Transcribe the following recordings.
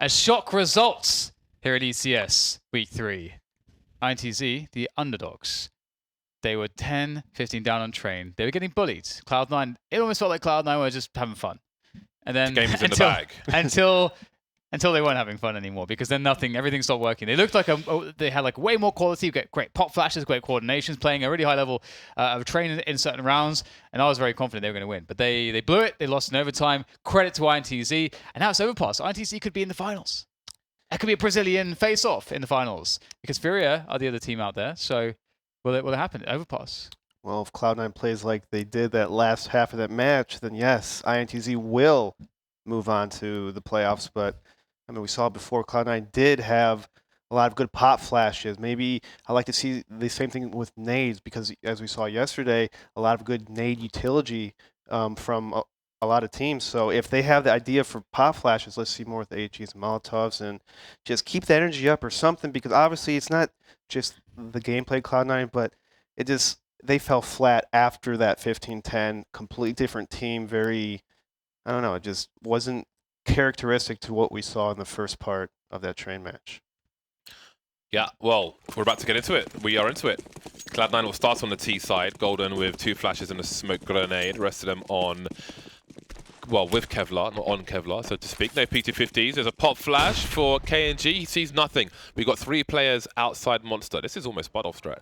As shock results here at ECS Week 3, INTZ, the underdogs, they were 10-15 down on train. They were getting bullied. Cloud9, it almost felt like Cloud9 were just having fun. And then The game was in the bag. until they weren't having fun anymore, because then everything stopped working. They looked like they had like way more quality, great pop flashes, great coordinations, playing a really high level of training in certain rounds, and I was very confident they were going to win. But they blew it. They lost in overtime. Credit to INTZ, and now it's Overpass. INTZ could be in the finals. That could be a Brazilian face-off in the finals, because Furia are the other team out there. So will it happen? Overpass. Well, if Cloud9 plays like they did that last half of that match, then yes, INTZ will move on to the playoffs. But I mean, we saw before, Cloud9 did have a lot of good pop flashes. Maybe I'd like to see the same thing with nades, because as we saw yesterday, a lot of good nade utility from a lot of teams. So if they have the idea for pop flashes, let's see more with HGs and Molotovs, and just keep that energy up or something, because obviously it's not just the gameplay Cloud9, but they fell flat after that 15-10, completely different team, very, I don't know, it just wasn't characteristic to what we saw in the first part of that train match. Yeah, well, we're about to get into it. We are into it. Cloud9 will start on the T side. Golden with 2 flashes and a smoke grenade. The rest of them on, well, with Kevlar, not on Kevlar, so to speak. No P250s. There's a pop flash for KNG. He sees nothing. We've got 3 players outside Monster. This is almost Bud off strat.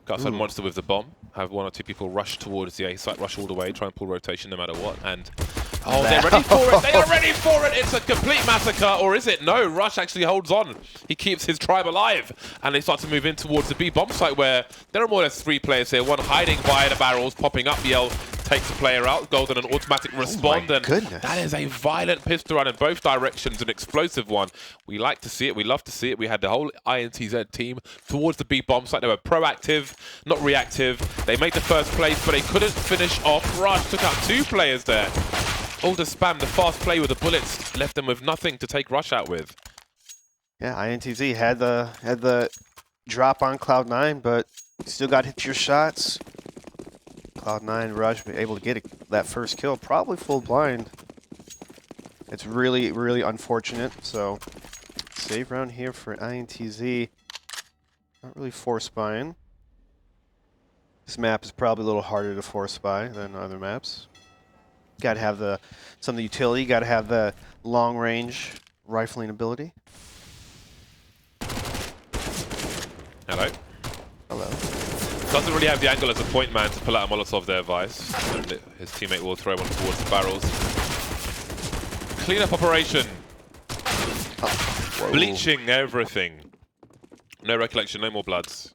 Got outside Monster with the bomb. Have 1 or 2 people rush towards the A site, rush all the way, try and pull rotation no matter what. And oh, they're ready for it. They are ready for it. It's a complete massacre, or is it? No, Rush actually holds on. He keeps his tribe alive, and they start to move in towards the B bomb site, where there are more or less 3 players here. 1 hiding by the barrels, popping up. Yell takes the player out. Golden an automatic respond, and that is a violent pistol run in both directions, an explosive one. We like to see it. We love to see it. We had the whole INTZ team towards the B bomb site. They were proactive, not reactive. They made the first place, but they couldn't finish off. Rush took out 2 players there. All the spam, the fast play with the bullets left them with nothing to take Rush out with. Yeah, INTZ had the drop on Cloud9, but still got to hit your shots. Cloud9, Rush able to get that first kill, probably full blind. It's really, really unfortunate. So save round here for INTZ. Not really force buying. This map is probably a little harder to force buy than other maps. Got to have some of the utility. Got to have the long range rifling ability. Hello. Hello. Doesn't really have the angle as a point man to pull out a Molotov there, Vice. And his teammate will throw one towards the barrels. Cleanup operation. Bleaching everything. No recollection, no more bloods.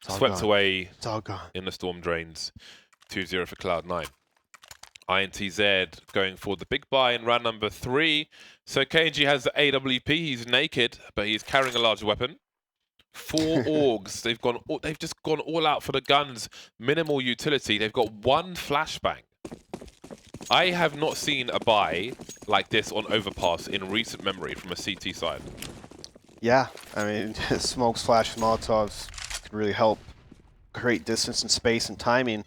Swept away It's all gone. in the storm drains. 2-0 for Cloud9. INTZ going for the big buy in round number 3. So KNG has the AWP. He's naked, but he's carrying a large weapon. 4 orgs. They've just gone all out for the guns. Minimal utility. They've got 1 flashbang. I have not seen a buy like this on Overpass in recent memory from a CT side. Yeah, I mean, smokes, flash, Molotovs could really help create distance and space and timing.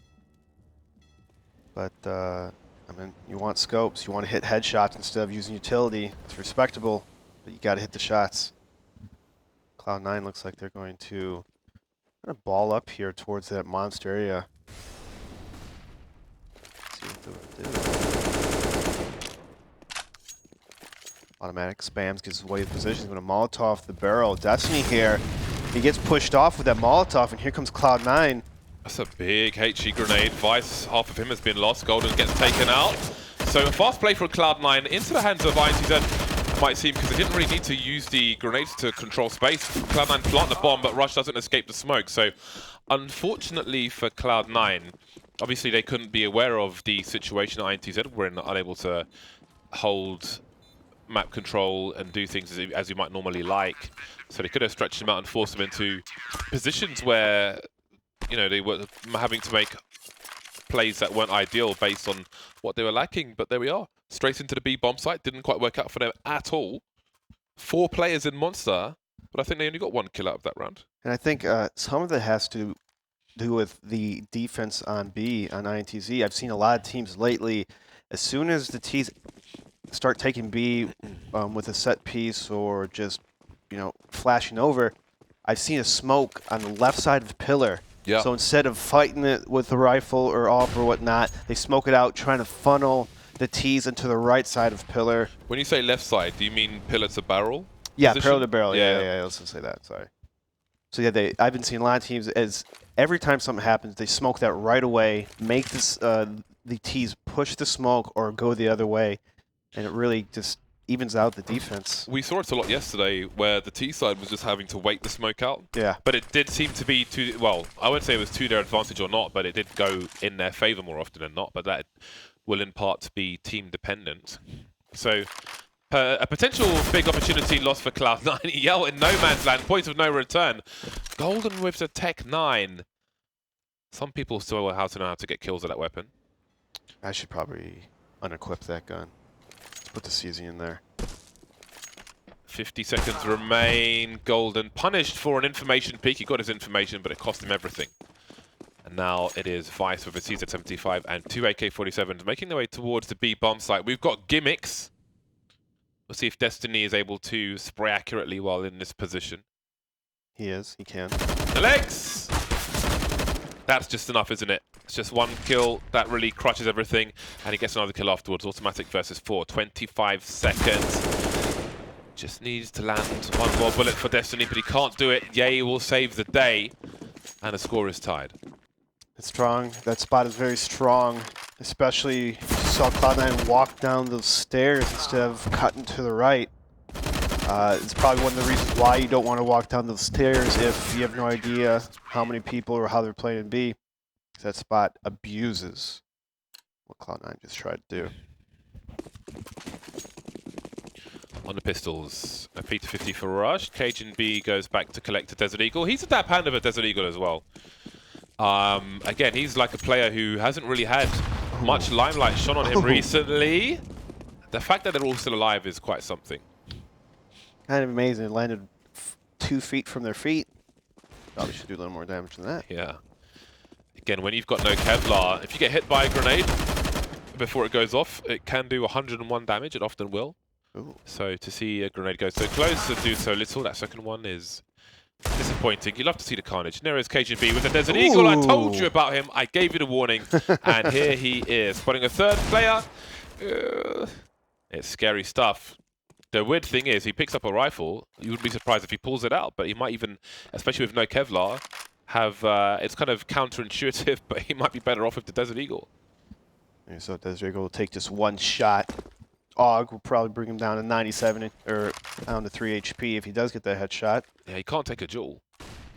But, I mean, you want scopes, you want to hit headshots instead of using utility. It's respectable, but you got to hit the shots. Cloud9 looks like they're going to ball up here towards that monster area. Let's see what they'll do. Automatic spams, gives away the positions. Going to Molotov the barrel. Destiny here. He gets pushed off with that Molotov, and here comes Cloud9. That's a big HE grenade. Vice, half of him has been lost. Golden gets taken out. So a fast play from Cloud9 into the hands of INTZ. Might seem, because they didn't really need to use the grenades to control space. Cloud9 plant the bomb, but Rush doesn't escape the smoke. So unfortunately for Cloud9, obviously they couldn't be aware of the situation INTZ were in, unable to hold map control and do things as you might normally like. So they could have stretched them out and forced them into positions where, you know, they were having to make plays that weren't ideal based on what they were lacking. But there we are. Straight into the B bomb site. Didn't quite work out for them at all. 4 players in Monster, but I think they only got 1 kill out of that round. And I think some of it has to do with the defense on B on INTZ. I've seen a lot of teams lately, as soon as the T's start taking B with a set piece or just, flashing over, I've seen a smoke on the left side of the pillar. Yeah. So instead of fighting it with the rifle or off or whatnot, they smoke it out, trying to funnel the T's into the right side of pillar. When you say left side, do you mean pillar to barrel? Yeah, position? pillar to barrel. Yeah. Yeah. Let's just say that. Sorry. So yeah, I've been seeing a lot of teams as every time something happens, they smoke that right away, make this the T's push the smoke or go the other way, and it really just evens out the defense. We saw it a lot yesterday where the T side was just having to wait the smoke out. Yeah. But it did seem to be to, well, I wouldn't say it was to their advantage or not, but it did go in their favor more often than not. But that will in part be team dependent. So a potential big opportunity lost for Cloud9. Yell in no man's land, point of no return. Golden with the Tech 9. Some people still know how to get kills with that weapon. I should probably unequip that gun. Let's put the CZ in there. 50 seconds remain. Golden punished for an information peak. He got his information, but it cost him everything. And now it is Vice with a CZ75 and 2 AK-47s making their way towards the B bomb site. We've got gimmicks. We'll see if Destiny is able to spray accurately while in this position. He is. He can. The legs! That's just enough, isn't it? It's just one kill. That really crushes everything. And he gets another kill afterwards. Automatic versus 4. 25 seconds. Just needs to land one more bullet for Destiny, but he can't do it. Yay will save the day. And the score is tied. It's strong. That spot is very strong. Especially if you saw Cloud9 walk down those stairs instead of cutting to the right. It's probably one of the reasons why you don't want to walk down those stairs if you have no idea how many people or how they're playing in B. That spot abuses what Cloud9 just tried to do. On the pistols, a P250 for Rush. Cajun B goes back to collect a Desert Eagle. He's a dab hand of a Desert Eagle as well. Again, he's like a player who hasn't really had much limelight shone on him recently. The fact that they're all still alive is quite something. Kind of amazing. It landed 2 feet from their feet. Probably should do a little more damage than that. Yeah. Again, when you've got no Kevlar, if you get hit by a grenade before it goes off, it can do 101 damage. It often will. Ooh. So to see a grenade go so close and do so little, that second one is disappointing. You love to see the carnage. Nero's Cajun B with a Desert Eagle. I told you about him. I gave you the warning. And here he is. Spotting a third player. It's scary stuff. The weird thing is, he picks up a rifle. You wouldn't be surprised if he pulls it out, but he might even, especially with no Kevlar, have, it's kind of counterintuitive, but he might be better off with the Desert Eagle. Yeah, so Desert Eagle will take just one shot. Og will probably bring him down to 97 or down to 3 HP if he does get that headshot. Yeah, he can't take a duel.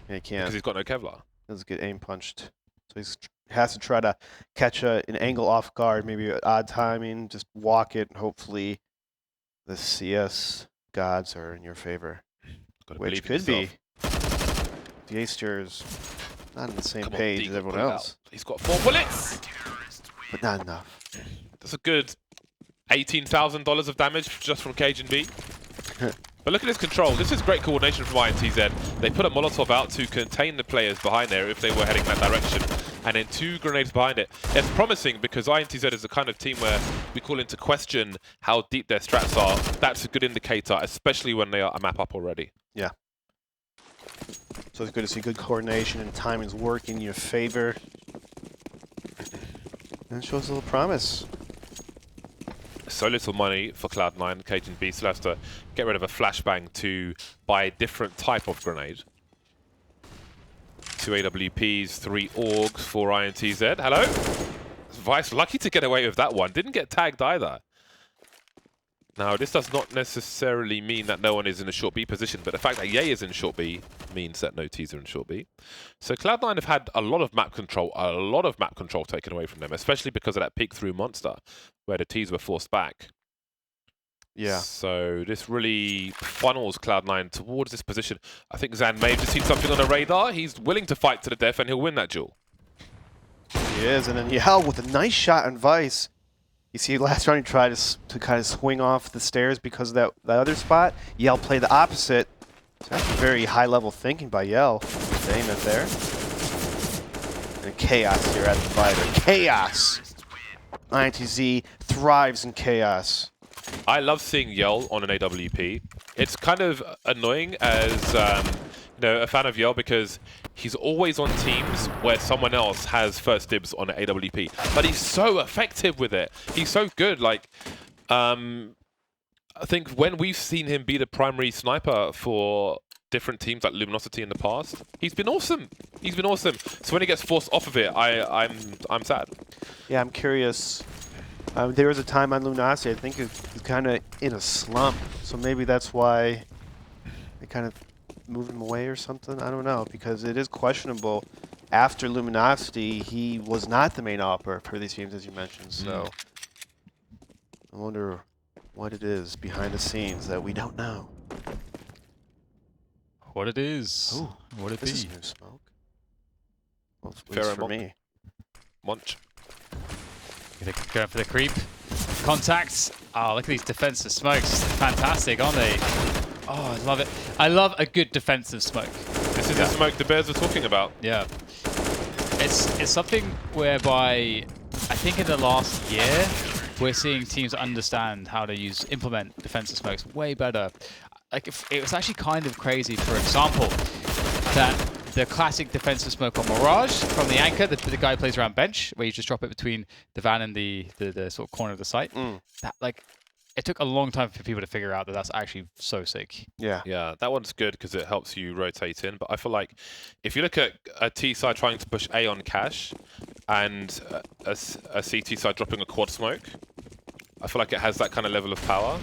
Yeah, he can't. Because he's got no Kevlar. He doesn't get aim punched. So he has to try to catch an angle off guard, maybe odd timing, just walk it, and hopefully the CS gods are in your favor. Which could be. The A-Steer is not on the same page as everyone else. He's got 4 bullets! But not enough. That's a good $18,000 of damage just from Cajun B. But look at his control. This is great coordination from INTZ. They put a Molotov out to contain the players behind there if they were heading that direction. And then 2 grenades behind it. It's promising because INTZ is the kind of team where we call into question how deep their strats are. That's a good indicator, especially when they are a map up already. Yeah. So it's good to see good coordination and timing's working in your favor. And it shows a little promise. So little money for Cloud9. Cajun B still has to get rid of a flashbang to buy a different type of grenade. 2 AWPs, 3 AUGs for INTZ. Hello? Vice lucky to get away with that one. Didn't get tagged either. Now, this does not necessarily mean that no one is in a short B position, but the fact that Ye is in short B means that no T's are in short B. So Cloud9 have had a lot of map control taken away from them, especially because of that peek through monster, where the T's were forced back. Yeah. So this really funnels Cloud9 towards this position. I think Zan may have just seen something on the radar. He's willing to fight to the death, and he'll win that duel. He is, and then Yell with a nice shot on Vice. You see, last round he tried to kind of swing off the stairs because of that other spot. Yell played the opposite. So that's very high-level thinking by Yell. Aim it there. And chaos here at the fighter. Chaos! INTZ thrives in chaos. I love seeing Yell on an AWP. It's kind of annoying as a fan of Yell because he's always on teams where someone else has first dibs on an AWP, but he's so effective with it. He's so good. Like, I think when we've seen him be the primary sniper for different teams like Luminosity in the past, he's been awesome. He's been awesome. So when he gets forced off of it, I'm sad. Yeah, I'm curious. There was a time on Luminosity, I think he's kind of in a slump, so maybe that's why they kind of moved him away or something. I don't know, because it is questionable. After Luminosity, he was not the main opera for these teams, as you mentioned. So I wonder what it is behind the scenes that we don't know. What it is. Ooh, what it this be. is new smoke. Well, at Fair least for me. Munch. Going for the creep. Contacts. Oh, look at these defensive smokes. Fantastic, aren't they? Oh, I love it. I love a good defensive smoke. This is the smoke the Bears were talking about. Yeah. It's something whereby I think in the last year we're seeing teams understand how to implement defensive smokes way better. Like it was actually kind of crazy, for example, that the classic defensive smoke on Mirage from the anchor, the guy who plays around bench, where you just drop it between the van and the sort of corner of the site. That, like, it took a long time for people to figure out that that's actually so sick. Yeah. Yeah, that one's good because it helps you rotate in. But I feel like if you look at a T side trying to push A on cash and a CT side dropping a quad smoke, I feel like it has that kind of level of power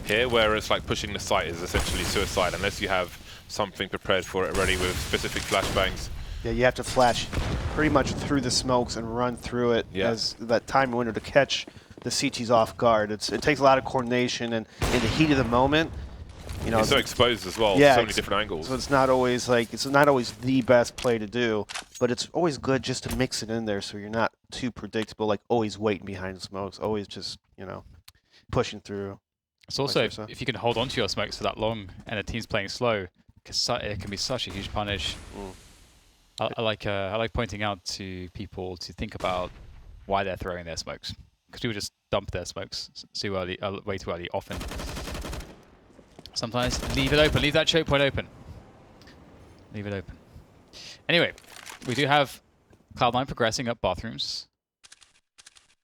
here, whereas like pushing the site is essentially suicide unless you have something prepared for it already with specific flashbangs. Yeah, you have to flash pretty much through the smokes and run through it as that time window to catch the CTs off guard. It takes a lot of coordination, and in the heat of the moment, you know, it's so exposed as well. Yeah, so many different angles. So it's not always the best play to do, but it's always good just to mix it in there so you're not too predictable, like always waiting behind the smokes, always just, you know, pushing through. It's also if you can hold on to your smokes for that long and a team's playing slow, because it can be such a huge punish. I like pointing out to people to think about why they're throwing their smokes, because people just dump their smokes too early, way too early. Often, sometimes leave it open, leave that choke point open, leave it open. Anyway, we do have Cloud9 progressing up bathrooms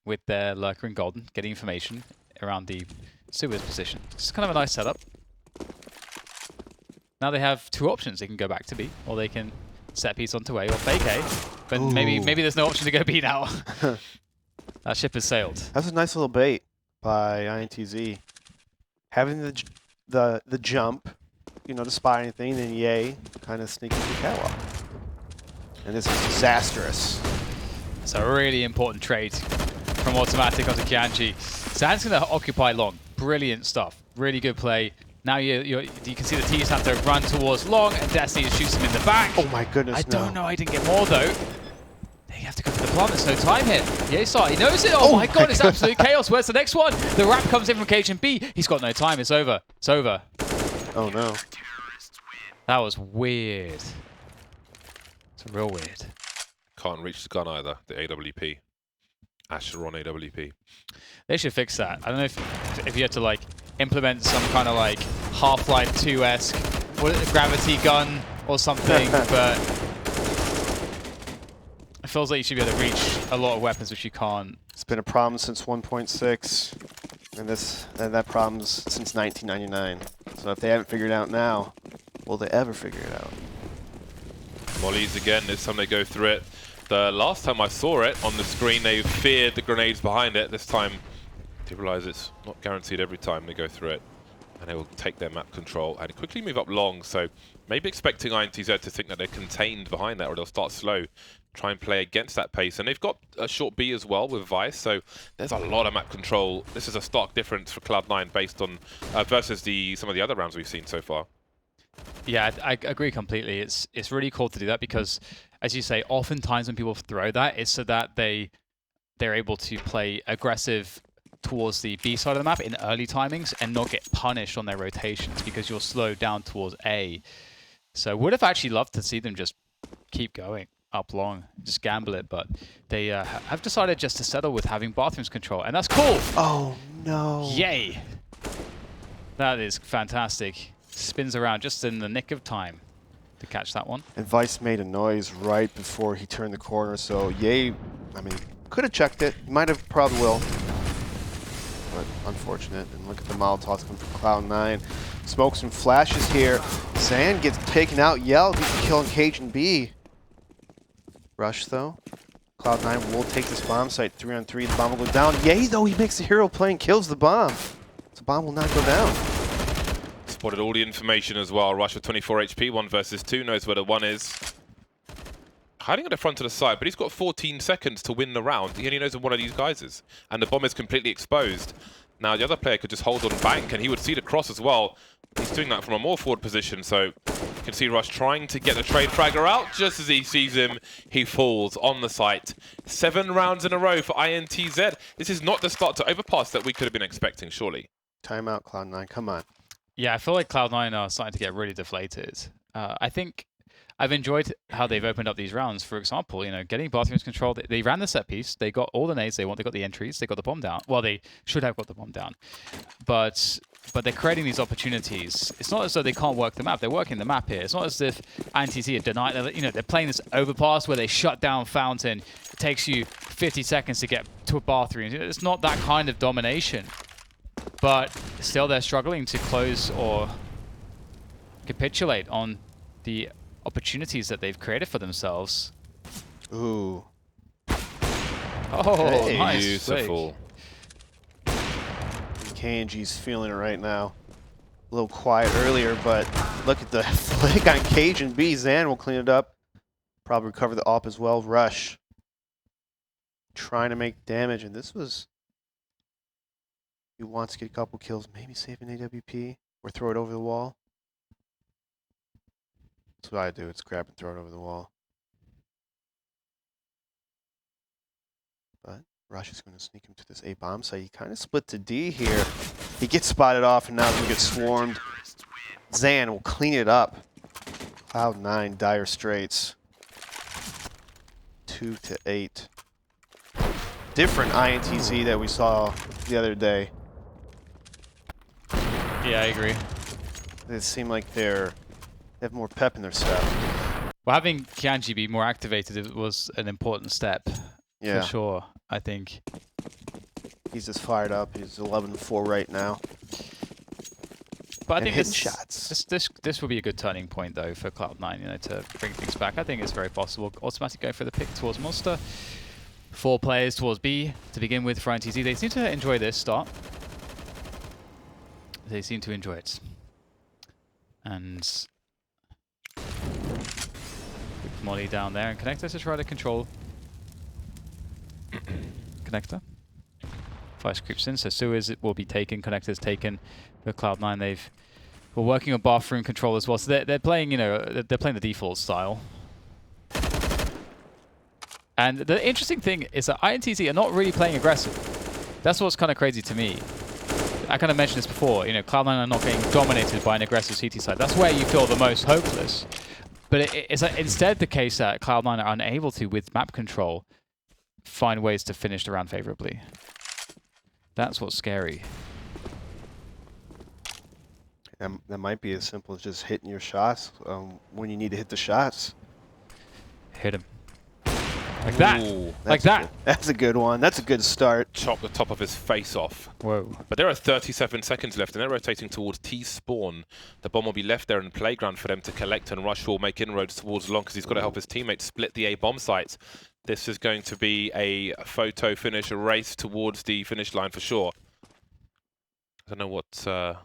with their lurker in golden, getting information around the sewers position. It's kind of a nice setup. Now they have two options. They can go back to B, or they can set piece onto A or fake A. But maybe there's no option to go B now. That ship has sailed. That's a nice little bait by INTZ. Having the jump, you know, to spot anything, then yay, kind of sneaking through catwalk. And this is disastrous. It's a really important trade from Automatic onto Kianchi. Zan's going to occupy long. Brilliant stuff. Really good play. Now you can see the T's have to run towards long, and Destiny just shoots him in the back. Oh my goodness, I don't know, I didn't get more though. They have to go for the plant, there's no time here. Yesar, he knows it. Oh my god, it's absolute chaos. Where's the next one? The wrap comes in from Cage and B. He's got no time, it's over. It's over. Oh no. That was weird. It's real weird. Can't reach the gun either, the AWP. Asher on AWP. They should fix that. I don't know if you had to like implement some kind of like Half-Life 2-esque gravity gun or something, but it feels like you should be able to reach a lot of weapons which you can't. It's been a problem since 1.6, and that problem's since 1999. So if they haven't figured it out now, will they ever figure it out? Mollies again, this time they go through it. The last time I saw it on the screen, they feared the grenades behind it. This time, they realize it's not guaranteed every time they go through it. And they will take their map control and quickly move up long. So maybe expecting INTZ to think that they're contained behind that, or they'll start slow, try and play against that pace. And they've got a short B as well with Vice, so there's a lot of map control. This is a stark difference for Cloud9 based on versus some of the other rounds we've seen so far. Yeah, I agree completely. It's really cool to do that because, as you say, oftentimes when people throw that, it's so that they're able to play aggressive towards the B side of the map in early timings and not get punished on their rotations because you're slowed down towards A. So would have actually loved to see them just keep going up long, just gamble it, but they have decided just to settle with having bathrooms control, and that's cool. Oh no! Yay! That is fantastic. Spins around just in the nick of time to catch that one. And Vice made a noise right before he turned the corner, so Ye, I mean, could have checked it. He might have, probably will. But unfortunate. And look at the Molotovs come from Cloud9. Smoke some flashes here. Zan gets taken out. Yell beats killing Cajun B. Rush though. Cloud9 will take this bomb site 3-on-3. The bomb will go down. Ye though, he makes the hero play and kills the bomb. So the bomb will not go down. Spotted all the information as well. Rush with 24 HP, 1 versus 2, knows where the 1 is. Hiding at the front of the side, but he's got 14 seconds to win the round. He only knows where one of these guys is. And the bomb is completely exposed. Now, the other player could just hold on bank, and he would see the cross as well. He's doing that from a more forward position, so you can see Rush trying to get the trade fragger out. Just as he sees him, he falls on the site. 7 rounds in a row for INTZ. This is not the start to Overpass that we could have been expecting, surely. Timeout, Cloud9, come on. Yeah, I feel like Cloud9 are starting to get really deflated. I think I've enjoyed how they've opened up these rounds. For example, you know, getting bathrooms control. They ran the set piece. They got all the nades they want. They got the entries. They got the bomb down. Well, they should have got the bomb down. But they're creating these opportunities. It's not as though they can't work the map. They're working the map here. It's not as if INTZ are denied. You know, they're playing this Overpass where they shut down Fountain. It takes you 50 seconds to get to a bathroom. It's not that kind of domination. But still, they're struggling to close or capitulate on the opportunities that they've created for themselves. Ooh. Oh, Hey, nice. Beautiful. KNG's feeling it right now. A little quiet earlier, but look at the flick on Cajun B. Zan will clean it up. Probably recover the AWP as well. Rush. Trying to make damage, and this was... He wants to get a couple kills, maybe save an AWP, or throw it over the wall. That's what I do, it's grab and throw it over the wall. But Rush is going to sneak him to this A bomb site. He kind of split to D here. He gets spotted off, and now he's going to get swarmed. Zan will clean it up. Cloud9, dire straits. 2-8. Different INTZ that we saw the other day. Yeah, I agree. They seem like they have more pep in their step. Well, having Kianji be more activated it was an important step. Yeah. For sure, I think. He's just fired up. He's 11-4 right now. But I And think hitting shots. this will be a good turning point, though, for Cloud9, you know, to bring things back. I think it's very possible. Automatic go for the pick towards Monster. 4 players towards B to begin with for INTZ. They seem to enjoy this start. They seem to enjoy it. And quick molly down there, and Connector to try to control Connector. Vice creeps in, so Sewers will be taken, Connector's taken. For Cloud9, we're working on bathroom control as well. So they're playing, you know, they're playing the default style. And the interesting thing is that INTZ are not really playing aggressive. That's what's kind of crazy to me. I kind of mentioned this before, you know, Cloud9 are not getting dominated by an aggressive CT side. That's where you feel the most hopeless. But it's instead the case that Cloud9 are unable to, with map control, find ways to finish the round favorably. That's what's scary. That might be as simple as just hitting your shots when you need to hit the shots. Hit him. Like that. Ooh, Like that. That's a good one. That's a good start. Chop the top of his face off. Whoa. But there are 37 seconds left, and they're rotating towards T-spawn. The bomb will be left there in the playground for them to collect, and Rush will make inroads towards long because he's got to help his teammates split the A bomb site. This is going to be a photo finish, a race towards the finish line for sure. I don't know what...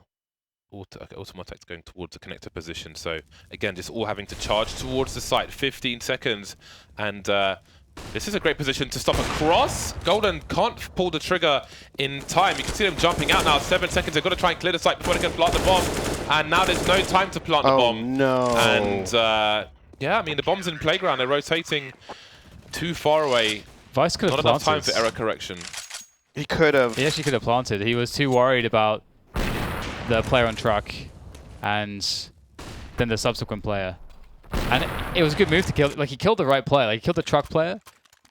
Okay, Automatic's going towards the connector position, so again, just all having to charge towards the site. 15 seconds, and this is a great position to stop a cross. Golden can't pull the trigger in time. You can see them jumping out now. 7 seconds. They've got to try and clear the site before they can plant the bomb. And now there's no time to plant the bomb. Oh, no. And yeah, I mean, the bomb's in playground. They're rotating too far away. Vice could have Not planted. enough time for error correction. He could have. He actually could have planted. He was too worried about the player on truck and then the subsequent player. And it was a good move to kill. Like, he killed the right player. Like, he killed the truck player,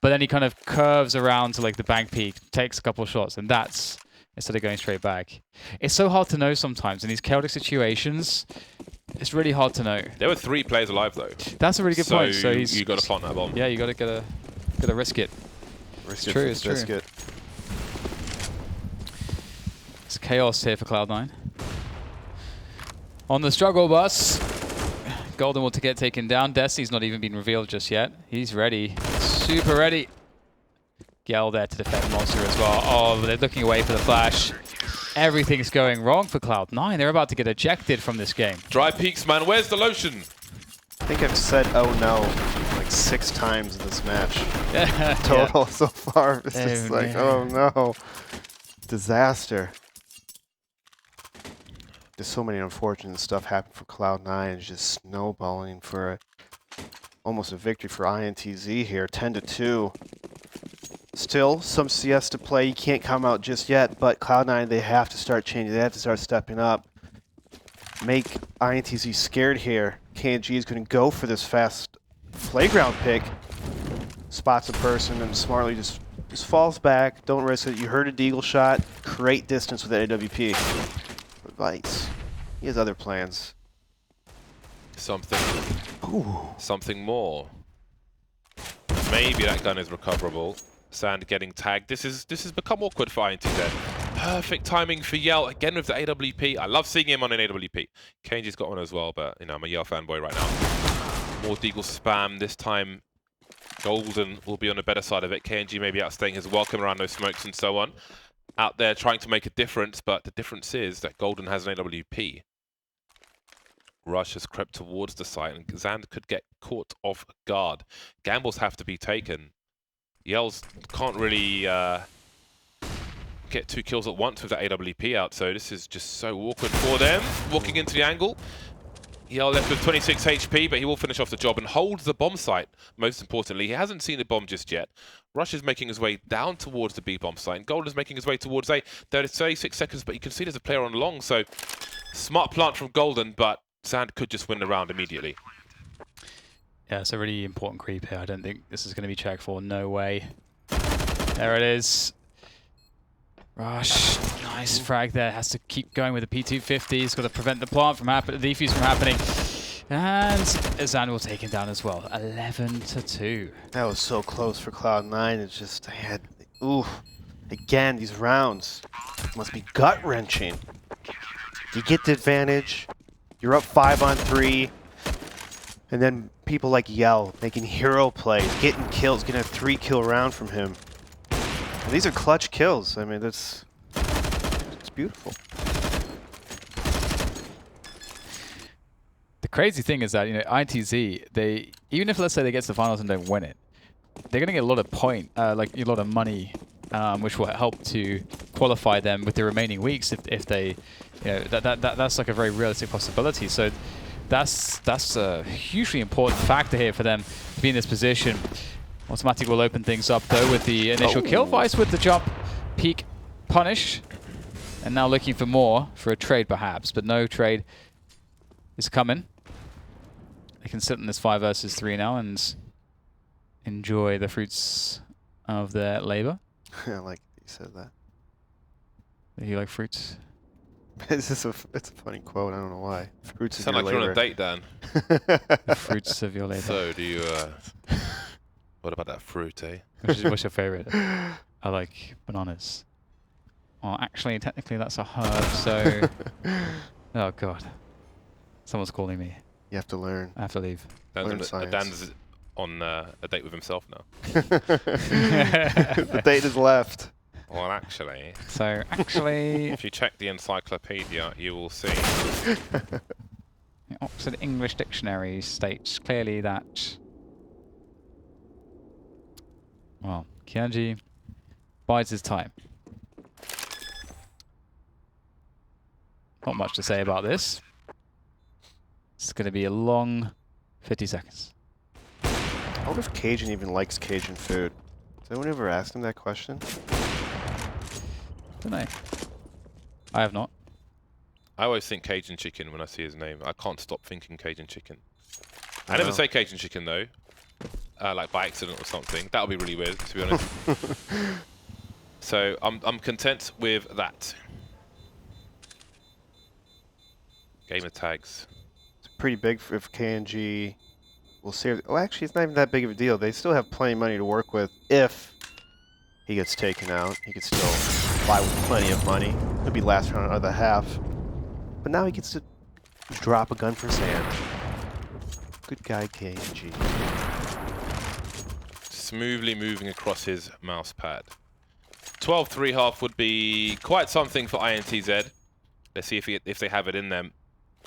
but then he kind of curves around to like the bank peak, takes a couple of shots, and that's instead of going straight back. It's so hard to know sometimes in these chaotic situations. It's really hard to know. There were 3 players alive though. That's a really good point. So you got to plant that bomb. Yeah, you got to risk it. Risk It's it true, for it's the true. biscuit. It's chaos here for Cloud9. On the struggle bus, Golden will get taken down. Destiny's not even been revealed just yet. He's ready, super ready. Gel there to defend Monster as well. Oh, they're looking away for the flash. Everything's going wrong for Cloud9. They're about to get ejected from this game. Dry peaks, man. Where's the lotion? I think I've said "oh no" like 6 times in this match. Total so far. It's just like, oh no. Disaster. There's so many unfortunate stuff happened for Cloud9. It's just snowballing for almost a victory for INTZ here. 10-2. Still some CS to play. You can't come out just yet, but Cloud9, they have to start changing. They have to start stepping up. Make INTZ scared here. KNG is going to go for this fast playground pick. Spots a person and smartly just falls back. Don't risk it. You heard a deagle shot. Create distance with that AWP. Advice. He has other plans. Something more. Maybe that gun is recoverable. Sand getting tagged. This has become awkward for INTZ. Perfect timing for Yell again with the AWP. I love seeing him on an AWP. KNG's got one as well, but you know I'm a Yell fanboy right now. More deagle spam. This time Golden will be on the better side of it. KNG may be outstaying his welcome around those smokes and so on. Out there trying to make a difference, but the difference is that Golden has an AWP. Rush has crept towards the site and Zand could get caught off guard. Gambles have to be taken. Yells can't really get 2 kills at once with that AWP out, so this is just so awkward for them. Walking into the angle. Yell left with 26 HP, but he will finish off the job and hold the bomb site. Most importantly, he hasn't seen the bomb just yet. Rush is making his way down towards the B bomb site, and Golden is making his way towards A. There is 36 seconds, but you can see there's a player on long, so smart plant from Golden, but Zand could just win the round immediately. Yeah, it's a really important creep here. I don't think this is going to be checked for. No way. There it is. Rush. Nice frag there. Has to keep going with the P250. He's got to prevent the plant from happening, the defuse from happening. And Zand will take him down as well. 11-2. That was so close for Cloud9. It's just, they had, ooh. Again, these rounds must be gut-wrenching. You get the advantage. You're up 5-on-3. And then people like Yell making hero plays, getting kills, getting a 3-kill round from him. And these are clutch kills. I mean, it's beautiful. The crazy thing is that, you know, INTZ, they, even if let's say they get to the finals and don't win it, they're going to get a lot of like a lot of money, which will help to qualify them with the remaining weeks if they, you know, that's like a very realistic possibility. So that's a hugely important factor here for them to be in this position. Automatic will open things up though with the initial kill. Vice with the jump, peak punish, and now looking for more for a trade perhaps, but no trade is coming. They can sit in this 5 versus 3 now and enjoy the fruits of their labor. I like that you said that. Do you like fruits? It's a funny quote. I don't know why. Fruits of Sound your like labor. you're on a date, Dan. The fruits of your labor. So do you? What about that fruit, eh? What's your favorite? I like bananas. Well, actually, technically, that's a herb. So, oh god, someone's calling me. You have to learn. I have to leave. Dan's on a date with himself now. The date is left. Well, actually, So actually, if you check the encyclopedia, you will see. the Oxford English Dictionary states clearly that, well, KNG bides his time. Not much to say about this. It's going to be a long 50 seconds. I wonder if Cajun even likes Cajun food. Has anyone ever asked him that question? Don't know. I have not. I always think Cajun chicken when I see his name. I can't stop thinking Cajun chicken. I never say Cajun chicken though, like by accident or something. That would be really weird, to be honest. So I'm content with that. Gamer tags. It's pretty big if KNG will save. Oh, actually, it's not even that big of a deal. They still have plenty of money to work with. If he gets taken out, he could still buy with plenty of money. It'll be last round of the half. But now he gets to drop a gun for sand. Good guy, KNG. Smoothly moving across his mouse pad. 12-3 half would be quite something for INTZ. Let's see if they have it in them.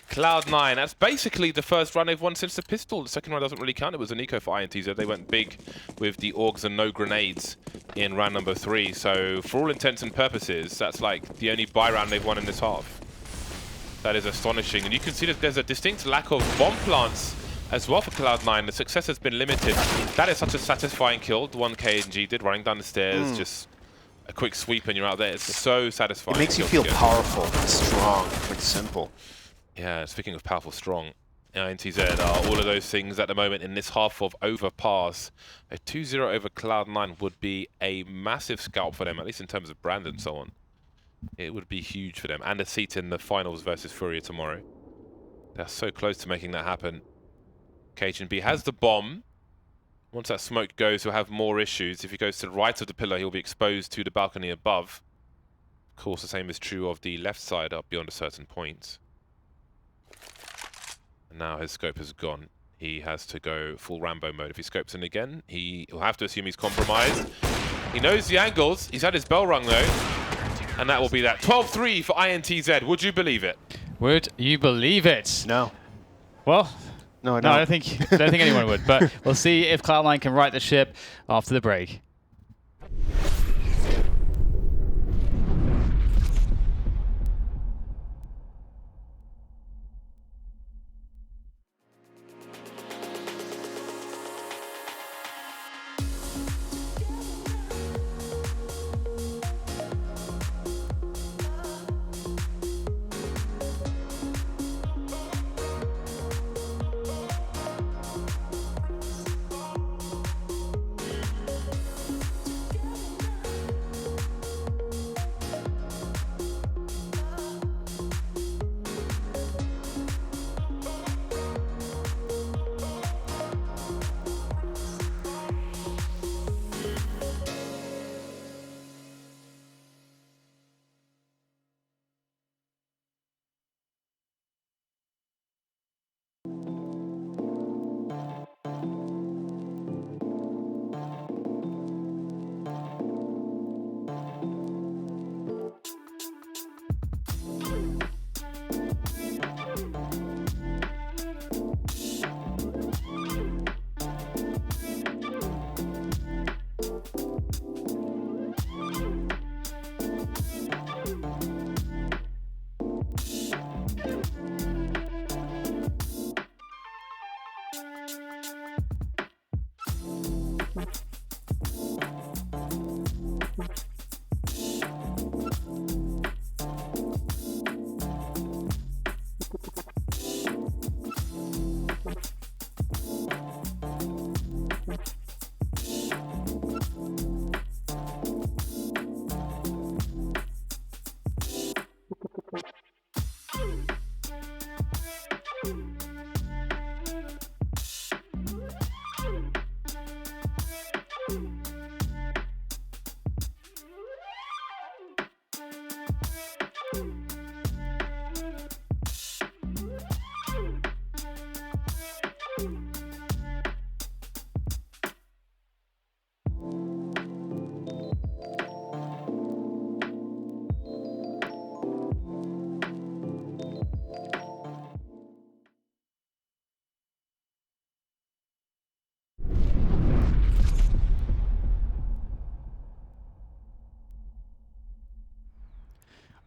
Cloud9, that's basically the first run they've won since the pistol. The second run doesn't really count. It was an eco for INTZ. They went big with the AUGs and no grenades in round number 3. So for all intents and purposes, that's like the only buy round they've won in this half. That is astonishing. And you can see that there's a distinct lack of bomb plants as well for Cloud9. The success has been limited. That is such a satisfying kill. The one KNG did, running down the stairs, just a quick sweep and you're out there. It's so satisfying. It makes you feel powerful, strong, like simple. Yeah, speaking of powerful, strong, INTZ are all of those things at the moment in this half of Overpass. A 2-0 over Cloud9 would be a massive scalp for them, at least in terms of brand and so on. It would be huge for them, and a seat in the finals versus Furia tomorrow. They're so close to making that happen. KNB has the bomb. Once that smoke goes, he'll have more issues. If he goes to the right of the pillar, he'll be exposed to the balcony above. Of course, the same is true of the left side up beyond a certain point. And now his scope has gone. He has to go full Rambo mode. If he scopes in again, he'll have to assume he's compromised. He knows the angles. He's had his bell rung, though. And that will be that. 12-3 for INTZ. Would you believe it? Would you believe it? No. Well, No, I no, I don't. don't think anyone would. But we'll see if Cloud9 can right the ship after the break.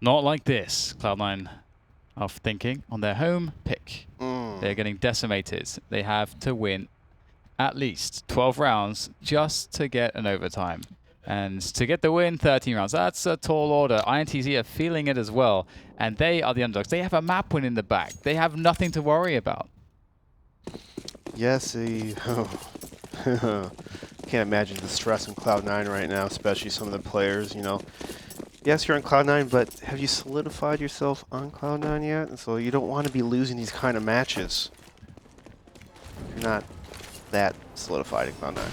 Not like this. Cloud9 are thinking on their home pick. They're getting decimated. They have to win at least 12 rounds just to get an overtime. And to get the win, 13 rounds. That's a tall order. INTZ are feeling it as well. And they are the underdogs. They have a map win in the back. They have nothing to worry about. Yes, Can't imagine the stress in Cloud9 right now, especially some of the players, you know. Yes, you're on Cloud9, but have you solidified yourself on Cloud9 yet? And so you don't want to be losing these kind of matches. You're not that solidified in Cloud9.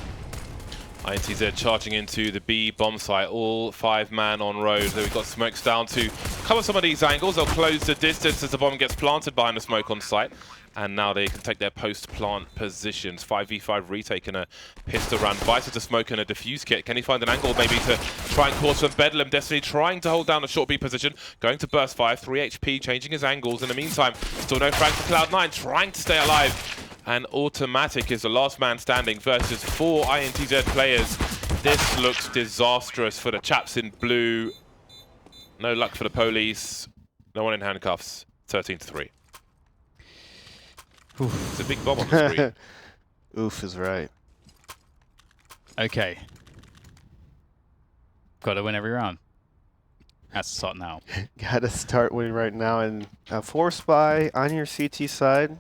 INTZ charging into the B bomb site, all 5-man on road. So we've got smokes down to cover some of these angles. They'll close the distance as the bomb gets planted behind the smoke on site. And now they can take their post-plant positions. 5v5 retake and a pistol round. Vice with the smoke and a defuse kit. Can he find an angle maybe to try and cause some bedlam? Destiny trying to hold down a short B position. Going to burst fire, 3 HP, changing his angles. In the meantime, still no frag for Cloud9, trying to stay alive. And Automatic is the last man standing versus 4 INTZ players. This looks disastrous for the chaps in blue. No luck for the police. No one in handcuffs. 13-3. It's a big bomb on the screen. Oof is right. Okay. Got to win every round. That's the start now. Gotta start winning right now. And 4 spy on your CT side.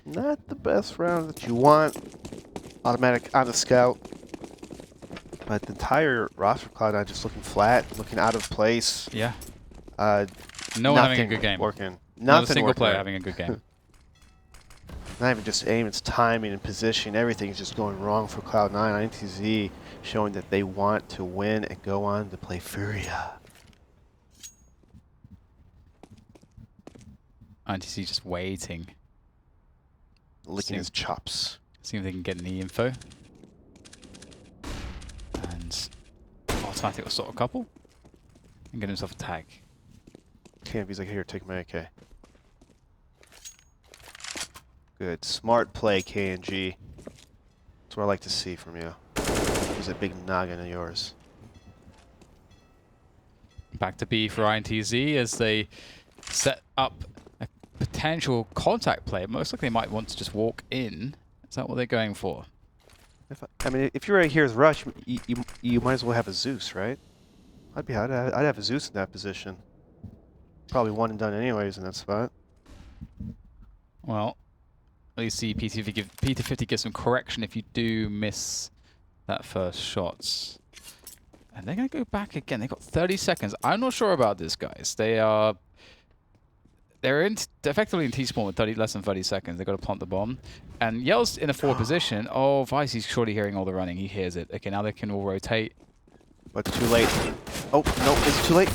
Not the best round that you want. Automatic on the scout. But the entire roster Cloud9 just looking flat, looking out of place. Yeah. No one having a good game. Working. Not a single player having a good game. Not even just aim, it's timing and position. Everything's just going wrong for Cloud9. INTZ showing that they want to win and go on to play Furia. INTZ just waiting. Licking his chops. See if they can get any info. And Automatic will sort a couple. And get himself a tag. He's like, here, take my AK. Good. Smart play, KNG. That's what I like to see from you. There's that big noggin of yours. Back to B for INTZ as they set up a potential contact play. Most likely they might want to just walk in. Is that what they're going for? I mean, if you're right here as Rush, you might as well have a Zeus, right? I'd have a Zeus in that position. Probably one and done anyways in that spot. Well, at least see P250 get some correction if you do miss that first shot. And they're going to go back again. They've got 30 seconds. I'm not sure about this, guys. They're effectively in T-spawn with less than 30 seconds. They've got to plant the bomb. And Yell's in a forward position. Oh, Vice, he's surely hearing all the running. He hears it. Okay, now they can all rotate. But too late. Oh, no, is it too late?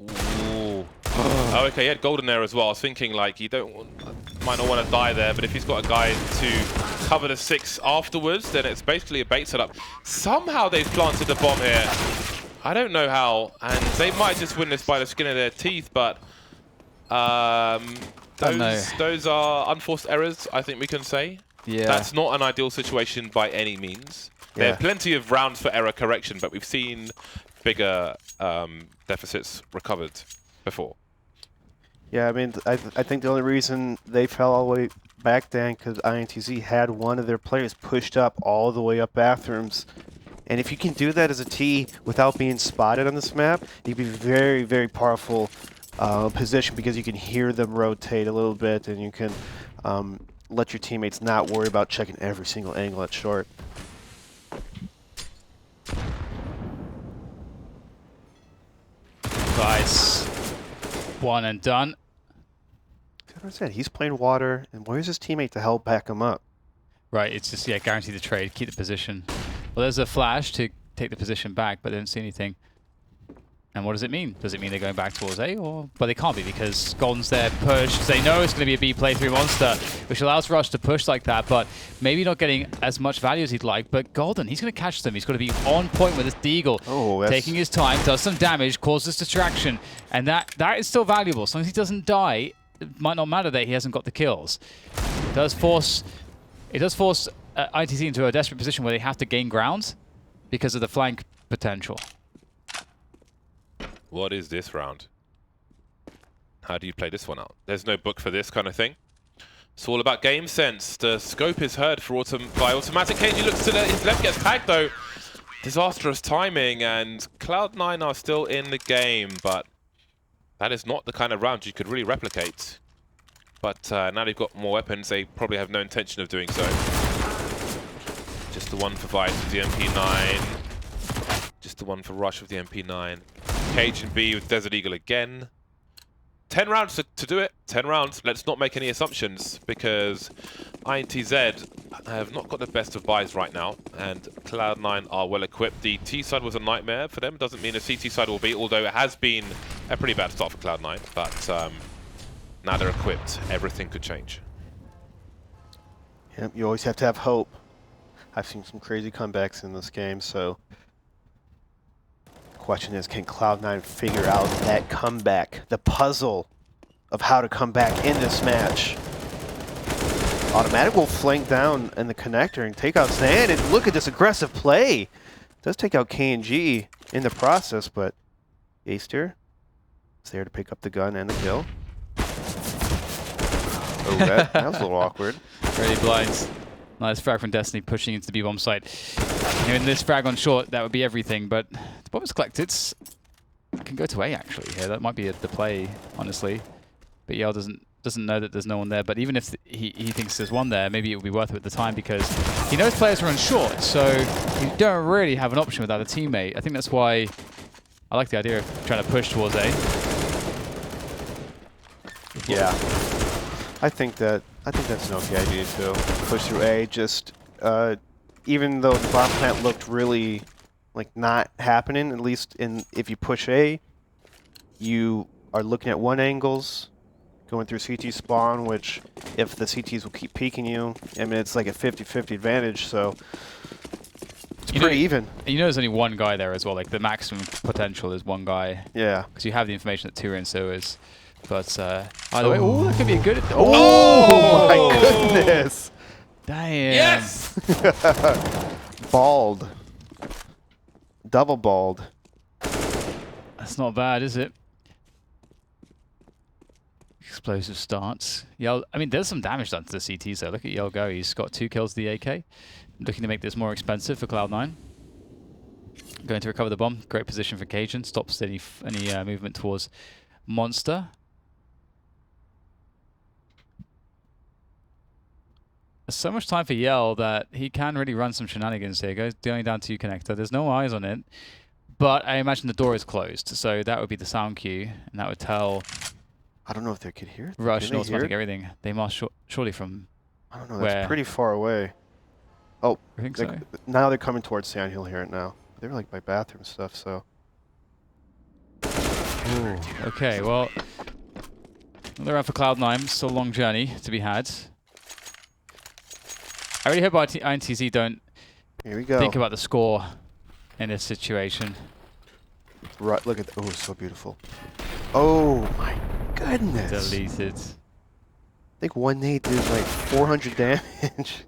Ooh. Oh, okay, he had Golden there as well. I was thinking, like, might not want to die there, but if he's got a guy to cover the 6 afterwards, then it's basically a bait setup. Somehow they've planted the bomb here. I don't know how, and they might just win this by the skin of their teeth, but those are unforced errors, I think we can say. Yeah. That's not an ideal situation by any means. Yeah. There are plenty of rounds for error correction, but we've seen bigger deficits recovered before. Yeah, I mean, I think the only reason they fell all the way back then because INTZ had one of their players pushed up all the way up bathrooms. And if you can do that as a T without being spotted on this map, you can be very, very powerful position because you can hear them rotate a little bit and you can let your teammates not worry about checking every single angle at short. Vice. One and done. Like I said, he's playing water, and where's his teammate to help back him up? Right, it's just, yeah, guarantee the trade, keep the position. Well, there's a flash to take the position back, but they didn't see anything. And what does it mean? Does it mean they're going back towards A? But they can't be because Golden's there pushed. They know it's going to be a B play through Monster, which allows Rush to push like that, but maybe not getting as much value as he'd like. But Golden, he's going to catch them. He's got to be on point with his Deagle. Oh, taking his time, does some damage, causes distraction. And that is still valuable. As long as he doesn't die, it might not matter that he hasn't got the kills. It does force INTZ into a desperate position where they have to gain ground because of the flank potential. What is this round? How do you play this one out? There's no book for this kind of thing. It's all about game sense. The scope is heard for by Automatic. KG looks to his left, gets tagged though. Disastrous timing, and Cloud9 are still in the game, but that is not the kind of round you could really replicate. But now they've got more weapons, they probably have no intention of doing so. Just Just the one for Vice with the MP9. Just the one for Rush with the MP9. Cage and B with Desert Eagle again. 10 rounds to do it. 10 rounds. Let's not make any assumptions because INTZ have not got the best of buys right now, and Cloud9 are well equipped. The T side was a nightmare for them. Doesn't mean the CT side will be, although it has been a pretty bad start for Cloud9. But now they're equipped. Everything could change. Yep, you always have to have hope. I've seen some crazy comebacks in this game, so the question is, can Cloud9 figure out that comeback, the puzzle of how to come back in this match? Automatic will flank down in the connector and take out Sand, and look at this aggressive play. Does take out KNG in the process, but Aster is there to pick up the gun and the kill. Oh, that was a little awkward. Really blinds. Nice frag from Destiny pushing into the B-bomb site. In this frag on short, that would be everything, but the bomb is collected. I can go to A actually here. That might be the play, honestly. But Yale doesn't know that there's no one there, but even if he thinks there's one there, maybe it would be worth it at the time because he knows players are on short, so you don't really have an option without a teammate. I think that's why I like the idea of trying to push towards A. Yeah. I think that's an okay idea too. Push through A, just even though the bomb plant looked really like not happening, at least if you push A, you are looking at one angles, going through CT spawn, which if the CTs will keep peeking you, I mean it's like a 50-50 advantage, so it's pretty even. And you know there's only one guy there as well, like the maximum potential is one guy. Yeah. Because you have the information that two are in, so is. But either way, oh, that could be a good. Oh my goodness! Damn. Yes! Bald. Double bald. That's not bad, is it? Explosive starts. Yell. I mean, there's some damage done to the CTs though. Look at Yell go. He's got 2 kills to the AK. Looking to make this more expensive for Cloud9. Going to recover the bomb. Great position for Cajun. Stops any movement towards Monster. There's so much time for Yell that he can really run some shenanigans here. Goes going down to connector. There's no eyes on it, but I imagine the door is closed, so that would be the sound cue, and that would tell. I don't know if they could hear it. Rush and automatic everything. They must surely from. I don't know. That's pretty far away. Oh, I think so. Now they're coming towards Sand. He'll hear it now. They were like by bathroom stuff, so. Ooh, okay, well, they're out for Cloud9. Still a long journey to be had. I really hope INTZ don't Here we go. think about the score in this situation. Right, look at oh, so beautiful. Oh my goodness! Deleted. I think one nade did like 400 damage.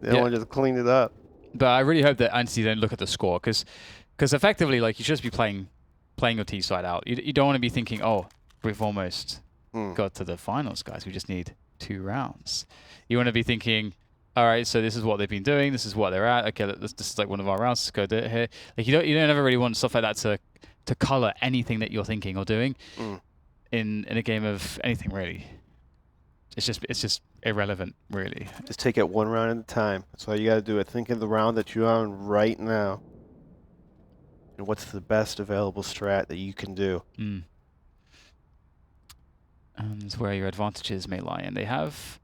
The other one just cleaned it up. But I really hope that INTZ don't look at the score, because effectively, like, you should just be playing your T side out. You don't want to be thinking, oh, we've almost got to the finals, guys. We just need 2 rounds. You want to be thinking, all right, so this is what they've been doing. This is what they're at. Okay, this is like one of our rounds. Let's go do it here. Like you don't ever really want stuff like that to color anything that you're thinking or doing in a game of anything really. It's just irrelevant, really. Just take it one round at a time. That's all you got to do. Think of the round that you're on right now, and what's the best available strat that you can do. And where your advantages may lie, and they have.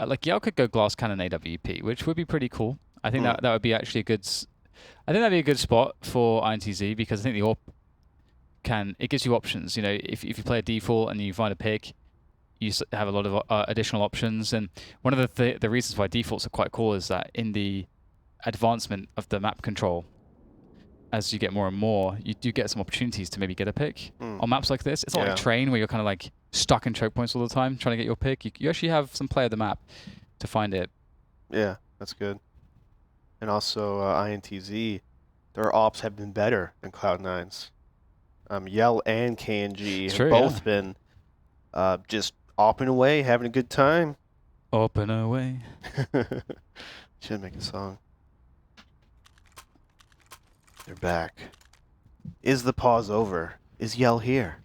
Like Yale could go glass cannon AWP, which would be pretty cool. I think that would be actually a good. I think that'd be a good spot for INTZ because I think the AWP it gives you options. You know, if you play a default and you find a pick, you have a lot of additional options. And one of the reasons why defaults are quite cool is that in the advancement of the map control, as you get more and more, you do get some opportunities to maybe get a pick on maps like this. It's not like Train where you're kind of like stuck in choke points all the time trying to get your pick. You actually have some play of the map to find it. Yeah, that's good. And also INTZ, their ops have been better than Cloud9's. Yell and KNG have both been just opping away, having a good time. Open away. Should make a song. They're back. Is the pause over? Is Yell here?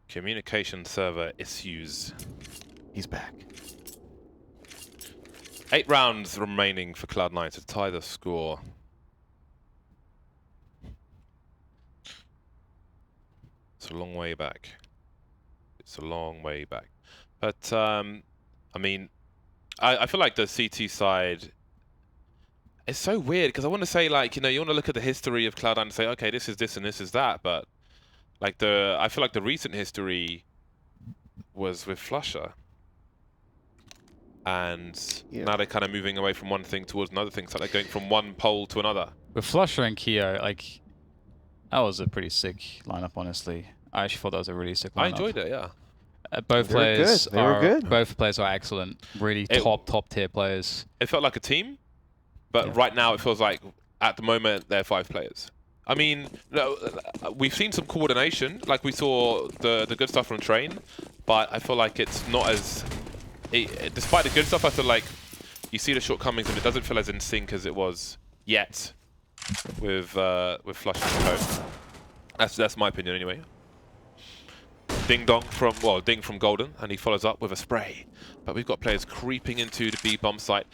Communication server issues. He's back. 8 rounds remaining for Cloud9 to tie the score. It's a long way back. It's a long way back. But, I mean, I feel like the CT side is so weird because I want to say, like, you know, you want to look at the history of Cloud9 and say, okay, this is this and this is that. But, like, I feel like the recent history was with Flusher. And now they're kind of moving away from one thing towards another thing. So they're going from one pole to another. With Flusher and Keo, like, that was a pretty sick lineup, honestly. I actually thought that was a really sick lineup. I enjoyed it, yeah. Both players were good. Both players are excellent. Really top tier players. It felt like a team, but right now it feels like at the moment they're 5 players. I mean, no, we've seen some coordination, like we saw the good stuff from Train, but I feel like it's not as. Despite the good stuff, I feel like you see the shortcomings and it doesn't feel as in sync as it was yet with Flush and Co. That's my opinion anyway. Ding from Golden, and he follows up with a spray. But we've got players creeping into the B bomb site.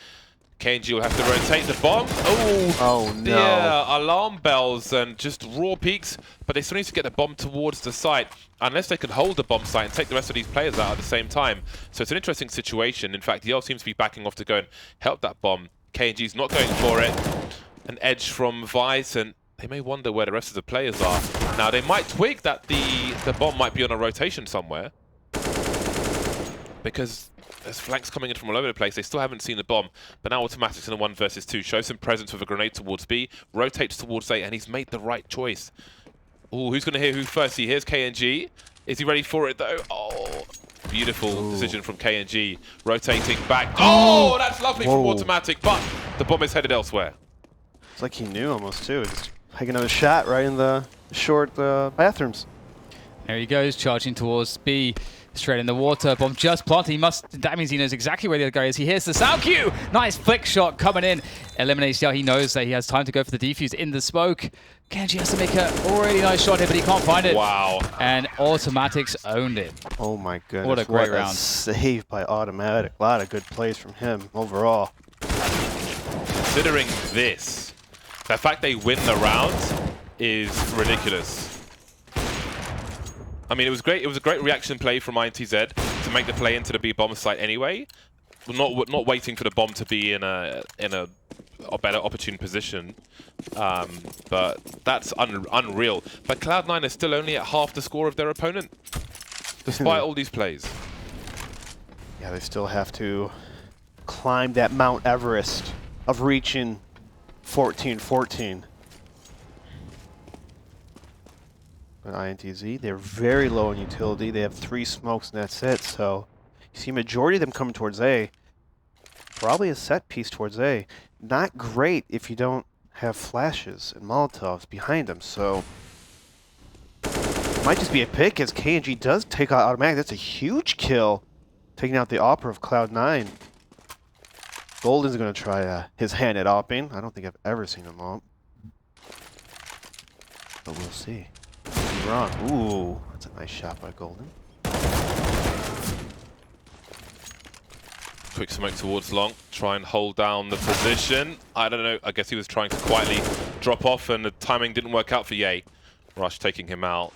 KNG will have to rotate the bomb. Oh no. Dear. Alarm bells and just raw peaks, but they still need to get the bomb towards the site, unless they can hold the bomb site and take the rest of these players out at the same time. So it's an interesting situation. In fact, Yale seems to be backing off to go and help that bomb. KNG's not going for it. An edge from Vice, and they may wonder where the rest of the players are. Now, they might twig that the bomb might be on a rotation somewhere, because there's flanks coming in from all over the place. They still haven't seen the bomb, but now Automatics in a 1 versus 2. Shows some presence with a grenade towards B, rotates towards A, and he's made the right choice. Oh, who's going to hear who first? He hears KNG. Is he ready for it, though? Oh, beautiful decision from KNG. Rotating back. Oh, that's lovely from Automatic, but the bomb is headed elsewhere. It's like he knew almost, too. He's taking another shot right in the short bathrooms. There he goes, charging towards B. Straight in the water, bomb just planted. That means he knows exactly where the other guy is. He hears the sound cue. Nice flick shot coming in. Eliminates Yao. He knows that he has time to go for the defuse in the smoke. Kenji has to make a really nice shot here, but he can't find it. Wow. And Automatics owned it. Oh my goodness. What a great round. Save by Automatic. A lot of good plays from him overall. Considering this, the fact they win the round is ridiculous. I mean, it was great. It was a great reaction play from INTZ to make the play into the B bomb site anyway. Not waiting for the bomb to be in a better opportune position. But that's unreal. But Cloud9 is still only at half the score of their opponent, despite all these plays. Yeah, they still have to climb that Mount Everest of reaching 14-14. But INTZ, they're very low in utility. They have 3 smokes and that's it. So you see majority of them coming towards A. Probably a set piece towards A. Not great if you don't have flashes and Molotovs behind them. So might just be a pick as KNG does take out Automatic. That's a huge kill, taking out the Opera of Cloud9. Golden's going to try his hand at opping. I don't think I've ever seen him op. But we'll see. Wrong. Ooh, that's a nice shot by Golden. Quick smoke towards long, try and hold down the position. I don't know, I guess he was trying to quietly drop off and the timing didn't work out for Ye. Rush taking him out.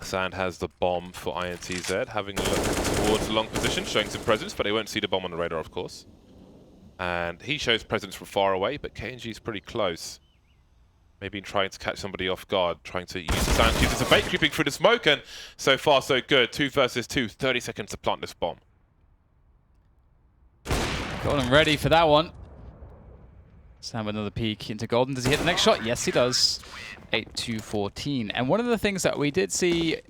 Sand has the bomb for INTZ, having a look towards the long position, showing some presence, but they won't see the bomb on the radar, of course. And he shows presence from far away, but KNG is pretty close. Maybe trying to catch somebody off guard, trying to use the sound cues as a bait, creeping through the smoke, and so far so good. 2 versus 2, 30 seconds to plant this bomb. Golden ready for that one. Sam with another peek into Golden. Does he hit the next shot? Yes, he does. 8-2-14. And one of the things that we did see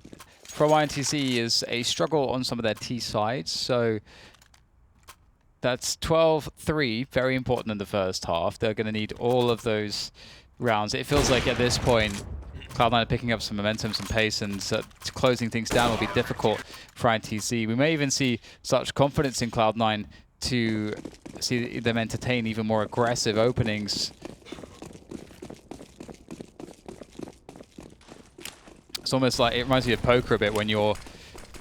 from INTZ is a struggle on some of their T sides. So that's 12-3, very important in the first half. They're going to need all of those rounds. It feels like at this point, Cloud9 are picking up some momentum, some pace, and closing things down will be difficult for INTZ. We may even see such confidence in Cloud9 to see them entertain even more aggressive openings. It's almost like, it reminds me of poker a bit when you're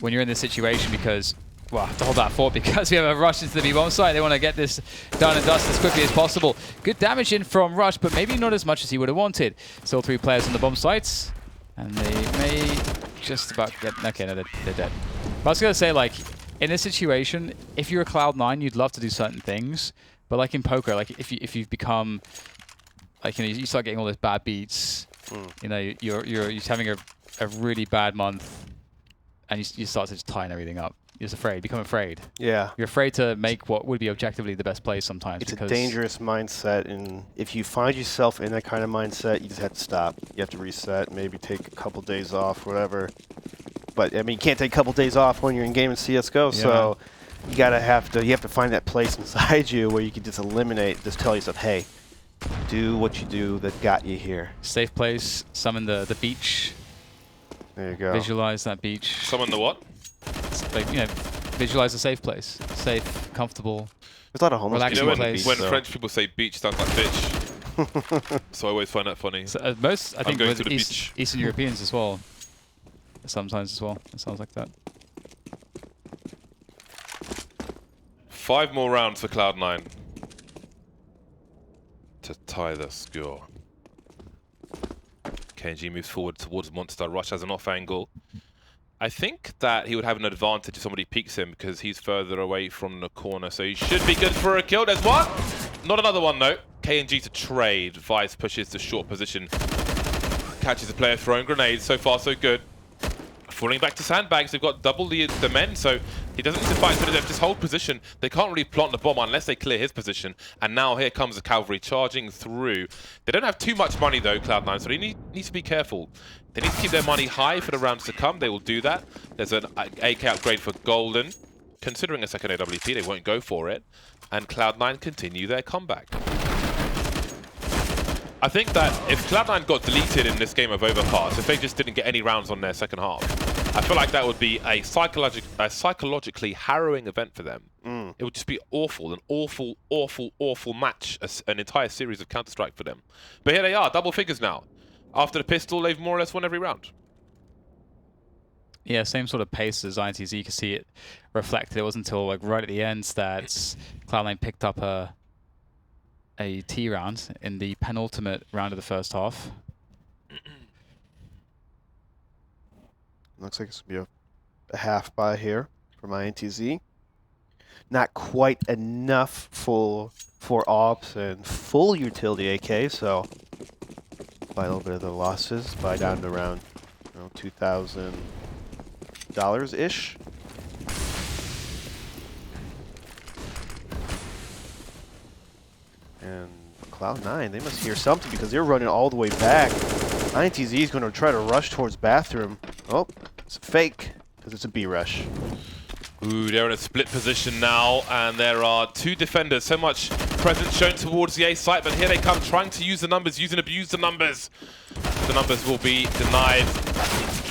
in this situation, because well, have to hold that fort because we have a rush into the B-bomb site. They want to get this done and dusted as quickly as possible. Good damage in from Rush, but maybe not as much as he would have wanted. Still 3 players on the bomb sites, and they may just about get... Okay, no, they're dead. But I was going to say, like, in this situation, if you're a Cloud9, you'd love to do certain things, but like in poker, like if you've become... Like, you know, you start getting all those bad beats, you know, you're having a really bad month, and you start to just tying everything up. You're just afraid, become afraid. Yeah. You're afraid to make what would be objectively the best play sometimes. It's a dangerous mindset, and if you find yourself in that kind of mindset, you just have to stop. You have to reset, maybe take a couple days off, whatever. But, I mean, you can't take a couple days off when you're in game in CSGO, so you have to find that place inside you where you can just eliminate, just tell yourself, hey, do what you do that got you here. Safe place, summon the beach. There you go. Visualize that beach. Summon the what? Like, you know, visualize a safe place. Safe, comfortable. There's a lot of homeless relaxing people place. When French people say beach, sounds like bitch. So I always find that funny. So, I think going to with the beach. Eastern Europeans as well. Sometimes as well. It sounds like that. 5 more rounds for Cloud9 to tie the score. KNG moves forward towards Monster. Rush has an off angle. I think that he would have an advantage if somebody peeks him because he's further away from the corner, so he should be good for a kill. There's one! Not another one, though. KNG to trade. Vice pushes to short position. Catches a player throwing grenades. So far, so good. Falling back to sandbags. They've got double the men, so he doesn't need to fight. So they just hold position. They can't really plant the bomb unless they clear his position. And now here comes the cavalry charging through. They don't have too much money, though, Cloud9, so they need to be careful. They need to keep their money high for the rounds to come. They will do that. There's an AK upgrade for Golden. Considering a second AWP, they won't go for it. And Cloud9 continue their comeback. I think that if Cloud9 got deleted in this game of Overpass, if they just didn't get any rounds on their second half, I feel like that would be a psychologically harrowing event for them. It would just be awful, an awful, awful, awful match, an entire series of Counter-Strike for them. But here they are, double figures now. After the pistol, they've more or less won every round. Yeah, same sort of pace as INTZ. You can see it reflected. It wasn't until like right at the end that Cloud9 picked up a T round in the penultimate round of the first half. Looks like it's going to be a half buy here from INTZ. Not quite enough for ops and full utility AK, so buy a little bit of the losses, buy down to around $2,000-ish. And Cloud9, they must hear something because they're running all the way back. INTZ is going to try to rush towards bathroom. Oh, it's a fake because it's a B rush. Ooh, they're in a split position now, and there are 2 defenders. So much presence shown towards the A site, but here they come, trying to use the numbers, use and abuse the numbers. The numbers will be denied.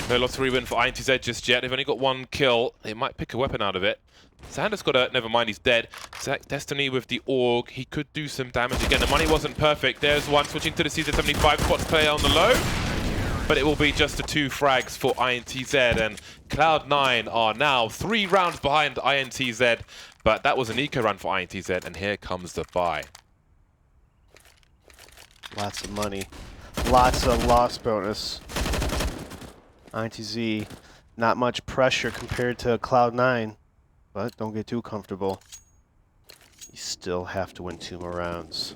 No lottery win for INTZ just yet. They've only got 1 kill. They might pick a weapon out of it. Xander's got a... Never mind, he's dead. Destiny with the AUG. He could do some damage again. The money wasn't perfect. There's one switching to the CZ75 spot to play on the low. But it will be just the 2 frags for INTZ. And Cloud9 are now 3 rounds behind INTZ. But that was an eco run for INTZ. And here comes the buy. Lots of money. Lots of loss bonus. INTZ, not much pressure compared to Cloud9. But don't get too comfortable. You still have to win 2 more rounds.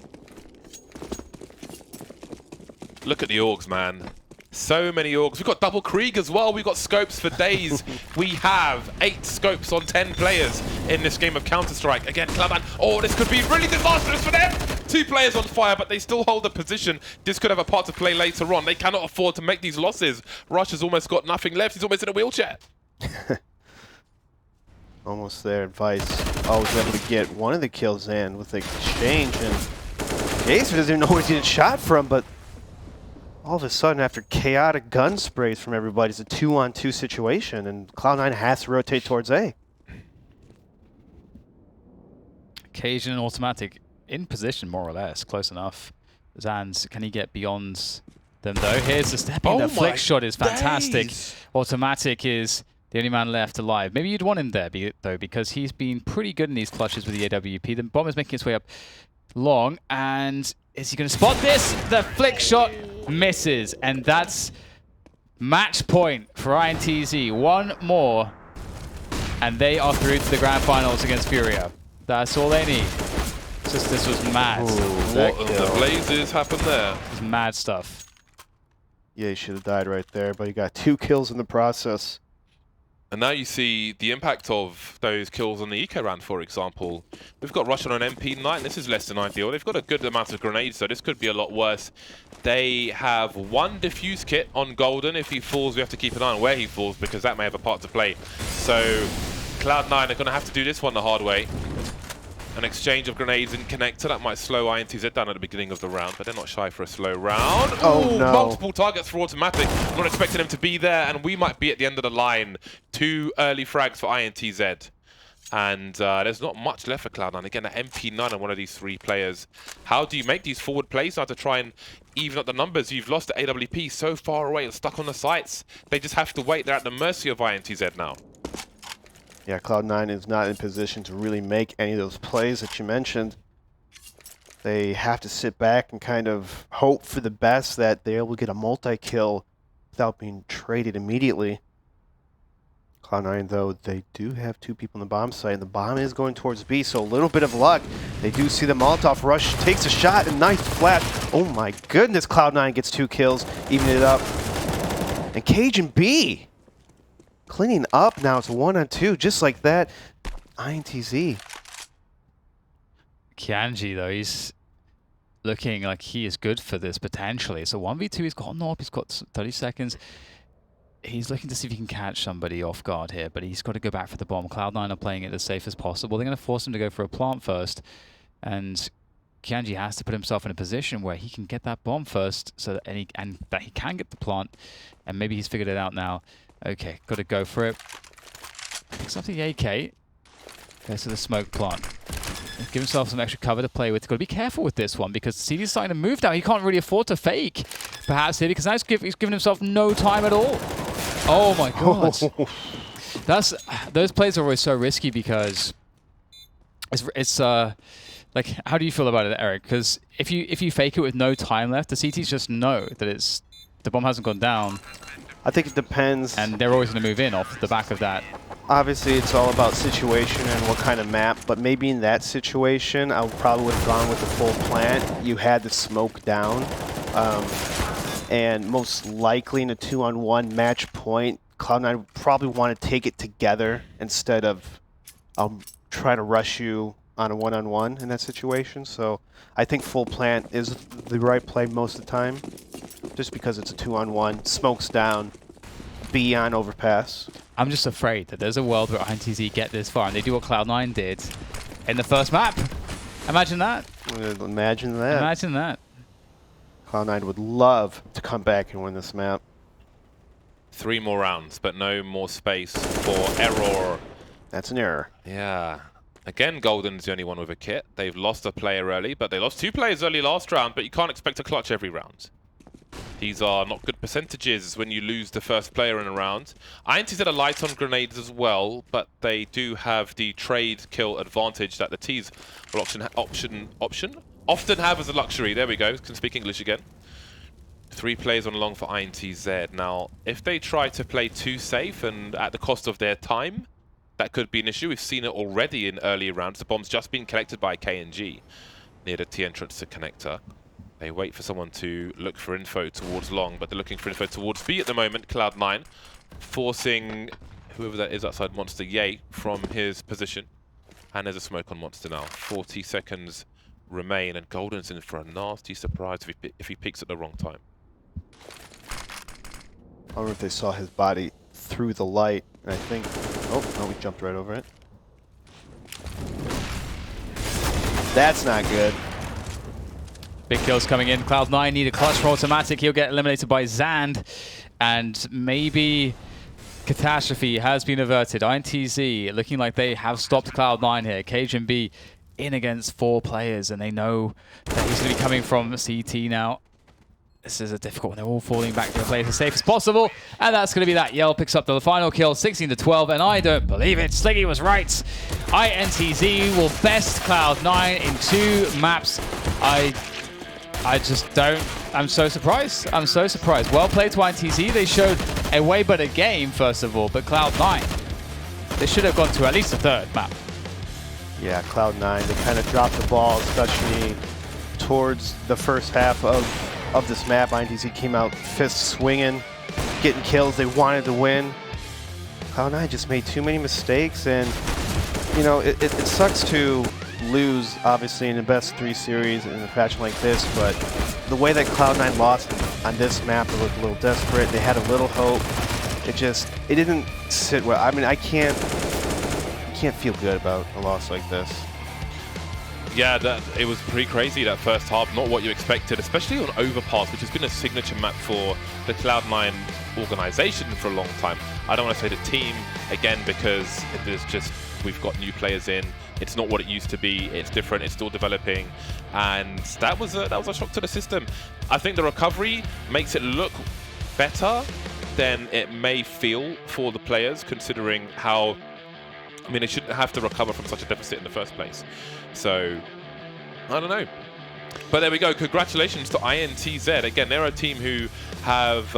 Look at the AUGs, man. So many AUGs. We've got double Krieg as well. We've got scopes for days. We have 8 scopes on 10 players in this game of Counter-Strike. Again, Cloud9. Oh, this could be really disastrous for them. 2 players on fire, but they still hold the position. This could have a part to play later on. They cannot afford to make these losses. Rush has almost got nothing left. He's almost in a wheelchair. Almost there. Vice always able to get one of the kills in with the exchange, and Acer doesn't even know where he's getting shot from, but all of a sudden, after chaotic gun sprays from everybody, it's a 2-on-2 situation, and Cloud9 has to rotate towards A. Cajun and Automatic in position, more or less, close enough. Zans, can he get beyond them, though? Here's the step in. The flick shot is fantastic. Days. Automatic is the only man left alive. Maybe you'd want him there, though, because he's been pretty good in these clutches with the AWP. The bomb is making its way up long, and is he going to spot this? The flick shot misses, and that's match point for INTZ. One more, and they are through to the grand finals against Furia. That's all they need. It's just this was mad. What the blazes happened there? It was mad stuff. Yeah, he should have died right there, but he got 2 kills in the process. And now you see the impact of those kills on the eco round, for example. We've got Russian on MP9. This is less than ideal. They've got a good amount of grenades, so this could be a lot worse. They have 1 diffuse kit on Golden. If he falls, we have to keep an eye on where he falls, because that may have a part to play. So Cloud9 are going to have to do this one the hard way. An exchange of grenades in connector. That might slow INTZ down at the beginning of the round, but they're not shy for a slow round. Oh, ooh, no. Multiple targets for automatic. Not expecting him to be there, and we might be at the end of the line. 2 early frags for INTZ. And there's not much left for Cloud9. Again, an MP9 on one of these 3 players. How do you make these forward plays now to try and even up the numbers? You've lost the AWP so far away and stuck on the sites. They just have to wait. They're at the mercy of INTZ now. Yeah, Cloud9 is not in position to really make any of those plays that you mentioned. They have to sit back and kind of hope for the best that they're able to get a multi-kill without being traded immediately. Cloud9, though, they do have 2 people in the bomb site, and the bomb is going towards B, so a little bit of luck. They do see the Molotov rush, takes a shot, and nice flash. Oh my goodness, Cloud9 gets 2 kills, even it up. And Cajun B cleaning up now. It's 1-on-2, just like that. INTZ. Kianji, though, he's looking like he is good for this, potentially. So 1v2, he's got an AWP, he's got 30 seconds. He's looking to see if he can catch somebody off guard here, but he's got to go back for the bomb. Cloud9 are playing it as safe as possible. They're going to force him to go for a plant first, and Kianji has to put himself in a position where he can get that bomb first, so that he can get the plant, and maybe he's figured it out now. Okay, got to go for it. Picks up the AK. Goes to the smoke plant. Give himself some extra cover to play with. Got to be careful with this one because CD's starting to move down. He can't really afford to fake, perhaps here, because now he's giving himself no time at all. Oh my god! Those plays are always so risky because it's like, how do you feel about it, Eric? Because if you fake it with no time left, the CTs just know that the bomb hasn't gone down. I think it depends. And they're always going to move in off the back of that. Obviously, it's all about situation and what kind of map, but maybe in that situation, I probably would have gone with the full plant. You had the smoke down, and most likely in a 2-on-1 match point, Cloud9 would probably want to take it together instead of try to rush you on a 1-on-1 in that situation. So I think full plant is the right play most of the time, just because it's a 2-on-1, smoke's down, B on overpass. I'm just afraid that there's a world where INTZ get this far and they do what Cloud9 did in the first map. Imagine that. Imagine that. Imagine that. Cloud9 would love to come back and win this map. 3 more rounds, but no more space for error. That's an error. Yeah. Again, Golden's the only one with a kit. They've lost a player early, but they lost 2 players early last round, but you can't expect to clutch every round. These are not good percentages when you lose the first player in a round. INTZ are light on grenades as well, but they do have the trade kill advantage that the Ts will often have as a luxury. There we go, can speak English again. 3 players on long for INTZ. Now, if they try to play too safe and at the cost of their time, that could be an issue. We've seen it already in earlier rounds. The bomb's just been collected by KNG near the T entrance to connector. They wait for someone to look for info towards long, but they're looking for info towards B at the moment. Cloud9 forcing whoever that is outside Monster Ye from his position. And there's a smoke on Monster now. 40 seconds remain, and Golden's in for a nasty surprise if he peeks at the wrong time. I wonder if they saw his body through the light, and I think... Oh, no, we jumped right over it. That's not good. Big kills coming in. Cloud9 need a clutch for automatic. He'll get eliminated by Zand. And maybe catastrophe has been averted. INTZ looking like they have stopped Cloud9 here. Cajun B in against 4 players, and they know that he's going to be coming from CT now. This is a difficult one. They're all falling back to a place as safe as possible. And that's going to be that. Yell picks up the final kill, 16-12. And I don't believe it. Sliggy was right. INTZ will best Cloud9 in 2 maps. I just don't. I'm so surprised. I'm so surprised. Well played to INTZ. They showed a way better game, first of all. But Cloud9, they should have gone to at least a 3rd map. Yeah, Cloud9, they kind of dropped the ball, especially towards the first half of this map. INTZ came out fist swinging, getting kills. They wanted to win. Cloud9 just made too many mistakes, and you know it sucks to lose, obviously, in the best 3 series in a fashion like this. But the way that Cloud9 lost on this map, it looked a little desperate. They had a little hope. It didn't sit well. I mean, I can't feel good about a loss like this. Yeah, it was pretty crazy that first half, not what you expected, especially on Overpass, which has been a signature map for the Cloud9 organization for a long time. I don't want to say the team, again, because there's just, we've got new players in. It's not what it used to be. It's different. It's still developing. And that was a shock to the system. I think the recovery makes it look better than it may feel for the players, considering how, I mean, they shouldn't have to recover from such a deficit in the first place. So, I don't know. But there we go. Congratulations to INTZ. Again, they're a team who have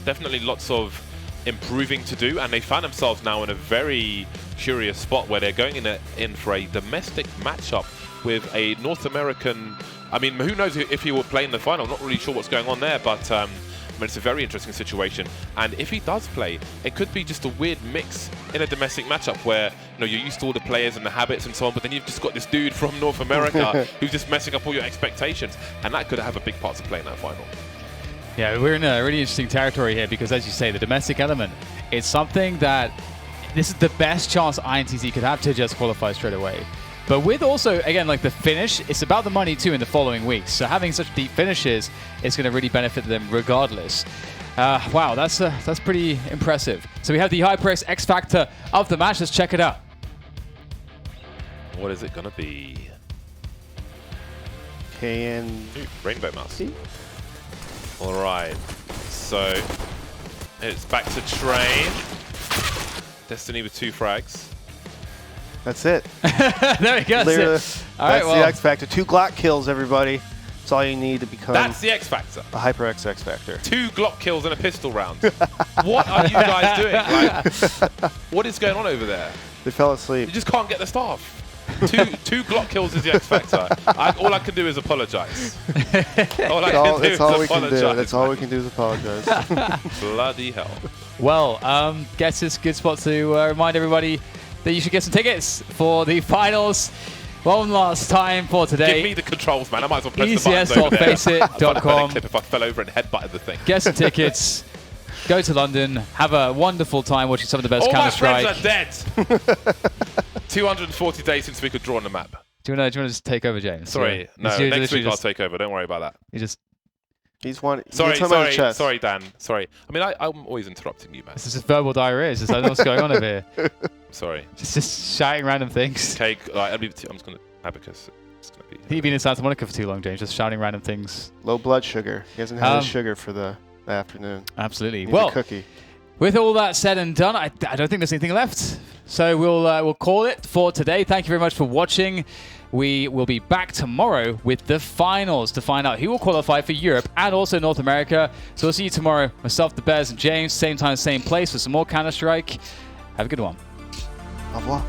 definitely lots of improving to do, and they found themselves now in a very curious spot where they're going in for a domestic matchup with a North American. I mean, who knows if he will play in the final? Not really sure what's going on there, but I mean, it's a very interesting situation. And if he does play, it could be just a weird mix in a domestic matchup where, you know, you're used to all the players and the habits and so on, but then you've just got this dude from North America who's just messing up all your expectations, and that could have a big part to play in that final. Yeah, we're in a really interesting territory here because, as you say, the domestic element, it's something that this is the best chance INTZ could have to just qualify straight away. But with also, again, like the finish, it's about the money too in the following weeks. So having such deep finishes is going to really benefit them regardless. Wow, that's pretty impressive. So we have the HyperX X Factor of the match. Let's check it out. What is it going to be? Rainbow Mouse. All right, so it's back to train. Destiny with 2 frags. That's it. There we go. That's the X Factor. 2 Glock kills, everybody. That's all you need to become. That's the X Factor. A HyperX X Factor. 2 Glock kills and a pistol round. What are you guys doing? Like, what is going on over there? They fell asleep. You just can't get the staff. Two Glock kills is the X Factor. All I can do is apologize. That's all we can do is apologize. Bloody hell. Well, guess it's a good spot to remind everybody that you should get some tickets for the finals. One last time for today. Give me the controls, man. I might as well press the buttons over there. ECS.faceit.com. Clip if I fell over and headbutted the thing. Get some tickets. Go to London. Have a wonderful time watching some of the best Counter-Strike. All my friends are dead. 240 days since we could draw on the map. Do you want to just take over, James? Sorry, no. Next week I'll take over. Don't worry about that. You just. Sorry, Dan. Sorry. I mean, I'm always interrupting you, man. This is just verbal diarrhea. It's just, I don't know what's going on over here. Sorry. Just shouting random things. Cake. I'm just going to Abacus. It's going to be. He's been in Santa Monica for too long, James. Just shouting random things. Low blood sugar. He hasn't had his sugar for the afternoon. Absolutely. Well, a cookie. With all that said and done, I don't think there's anything left. So we'll call it for today. Thank you very much for watching. We will be back tomorrow with the finals to find out who will qualify for Europe and also North America. So we'll see you tomorrow. Myself, the Bears, and James, same time, same place for some more Counter-Strike. Have a good one. Au revoir.